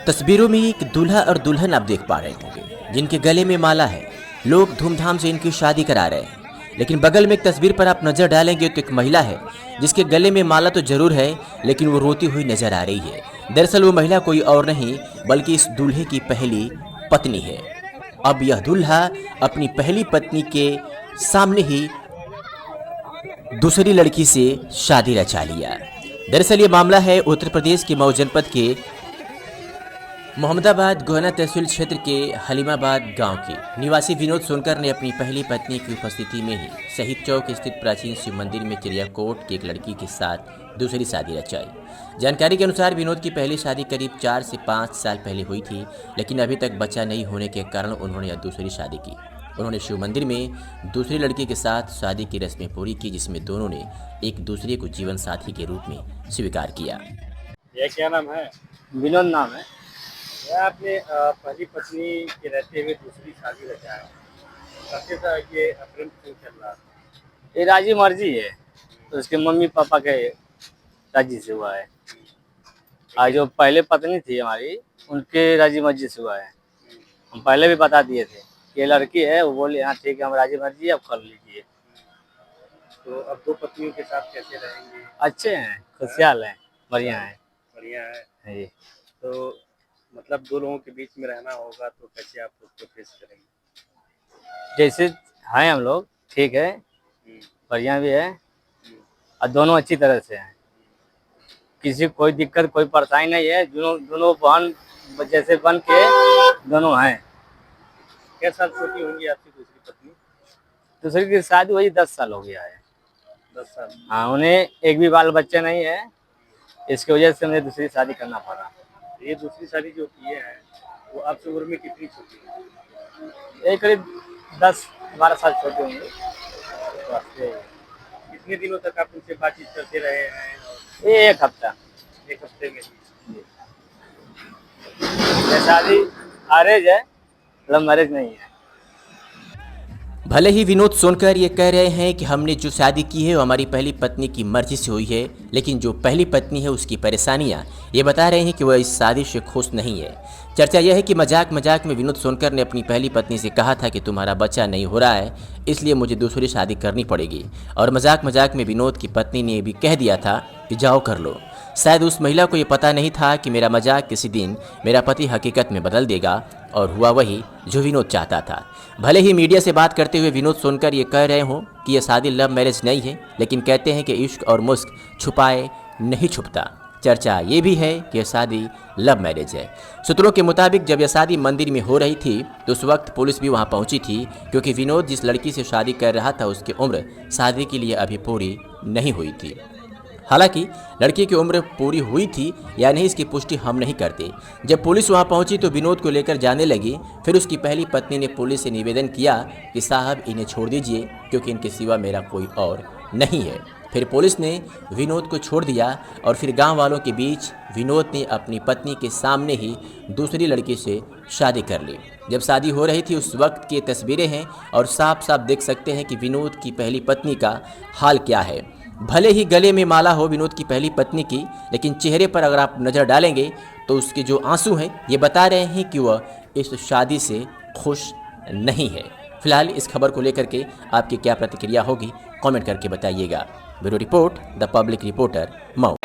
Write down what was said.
तस्वीरों में एक दूल्हा और दुल्हन आप देख पा रहे होंगे जिनके गले में माला है। लोग धूमधाम से इनकी शादी करा रहे हैं। लेकिन बगल में एक तस्वीर पर आप नजर डालेंगे तो एक महिला है जिसके गले में माला तो जरूर है लेकिन वो रोती हुई नजर आ रही है। दरअसल वो महिला कोई और नहीं बल्कि इस दूल्हे की पहली पत्नी है। अब यह दूल्हा अपनी पहली पत्नी के सामने ही दूसरी लड़की से शादी रचा लिया। दरअसल ये मामला है उत्तर प्रदेश के मऊ जनपद के मोहम्मदाबाद गोहना तहसील क्षेत्र के हलीमाबाद गांव के निवासी विनोद सोनकर ने अपनी पहली पत्नी की उपस्थिति में ही शहीद चौक स्थित प्राचीन शिव मंदिर में चिड़ियाकोट की एक लड़की के साथ दूसरी शादी रचाई। जानकारी के अनुसार विनोद की पहली शादी करीब 4 से 5 साल पहले हुई थी, लेकिन अभी तक बच्चा नहीं होने के कारण उन्होंने यह दूसरी शादी की। उन्होंने शिव मंदिर में दूसरी लड़की के साथ शादी की रस्में पूरी की, जिसमें दोनों ने एक दूसरे को जीवन साथी के रूप में स्वीकार किया। यह क्या नाम है? विनोद नाम है। आपने पहली पत्नी के रहते हुए दूसरी शादी रचाया, कैसे था ये प्रेम क्यों चल रहा? ये राजी मर्जी है, तो उसके मम्मी पापा के राजी से हुआ है। आज जो पहले पत्नी थी हमारी उनके राजी मर्जी से हुआ है। हम पहले भी बता दिए थे कि ये लड़की है, वो बोले हाँ ठीक है हम राजी मर्जी है, अब कर लीजिए। तो अब 2 पत्नियों के साथ कैसे रहेंगे? अच्छे हैं, खुशहाल हैं, बढ़िया है। बढ़िया है जी। तो मतलब 2 लोगों के बीच में रहना होगा, तो कैसे आप उसको फेस करेंगे? जैसे हैं हम लोग ठीक है, बढ़िया भी है और दोनों अच्छी तरह से हैं। किसी को कोई दिक्कत कोई परेशानी नहीं है। दोनों बहन जैसे बन के दोनों हैं। क्या साल छोटी होंगी आपकी दूसरी पत्नी? दूसरी की शादी वही 10 साल हो गया है। 10 साल। हाँ, उन्हें एक भी बाल बच्चे नहीं है, इसकी वजह से मुझे दूसरी शादी करना पड़ा। ये दूसरी शादी जो की है वो आपसे उम्र में कितनी छोटी है? ये करीब 10-12 साल छोटे होंगे। कितने दिनों तक आप उनसे बातचीत करते रहे हैं? ये 1 हफ्ता। 1 हफ्ते में? ये शादी अरेंज है, लव मैरिज नहीं है। भले ही विनोद सोनकर ये कह रहे हैं कि हमने जो शादी की है वो हमारी पहली पत्नी की मर्जी से हुई है, लेकिन जो पहली पत्नी है उसकी परेशानियां ये बता रहे हैं कि वह इस शादी से खुश नहीं है। चर्चा यह है कि मजाक मजाक में विनोद सोनकर ने अपनी पहली पत्नी से कहा था कि तुम्हारा बच्चा नहीं हो रहा है, इसलिए मुझे दूसरी शादी करनी पड़ेगी। और मजाक मजाक में विनोद की पत्नी ने भी कह दिया था कि जाओ कर लो। शायद उस महिला को ये पता नहीं था कि मेरा मजाक किसी दिन मेरा पति हकीकत में बदल देगा, और हुआ वही जो विनोद चाहता था। भले ही मीडिया से बात करते हुए विनोद सोनकर ये कह रहे हों कि यह शादी लव मैरिज नहीं है, लेकिन कहते हैं कि इश्क और मुस्क छुपाए नहीं छुपता। चर्चा ये भी है कि यह शादी लव मैरिज है। सूत्रों के मुताबिक जब यह शादी मंदिर में हो रही थी तो उस वक्त पुलिस भी वहां पहुंची थी, क्योंकि विनोद जिस लड़की से शादी कर रहा था उसकी उम्र शादी के लिए अभी पूरी नहीं हुई थी। हालांकि लड़की की उम्र पूरी हुई थी या नहीं इसकी पुष्टि हम नहीं करते। जब पुलिस वहां पहुंची तो विनोद को लेकर जाने लगी। फिर उसकी पहली पत्नी ने पुलिस से निवेदन किया कि साहब इन्हें छोड़ दीजिए, क्योंकि इनके सिवा मेरा कोई और नहीं है। फिर पुलिस ने विनोद को छोड़ दिया और फिर गांव वालों के बीच विनोद ने अपनी पत्नी के सामने ही दूसरी लड़की से शादी कर ली। जब शादी हो रही थी उस वक्त की तस्वीरें हैं और साफ साफ देख सकते हैं कि विनोद की पहली पत्नी का हाल क्या है। भले ही गले में माला हो विनोद की पहली पत्नी की, लेकिन चेहरे पर अगर आप नज़र डालेंगे तो उसके जो आंसू हैं ये बता रहे हैं कि वह इस शादी से खुश नहीं है। फिलहाल इस खबर को लेकर के आपकी क्या प्रतिक्रिया होगी कमेंट करके बताइएगा। Bureau report, the public reporter, Mau.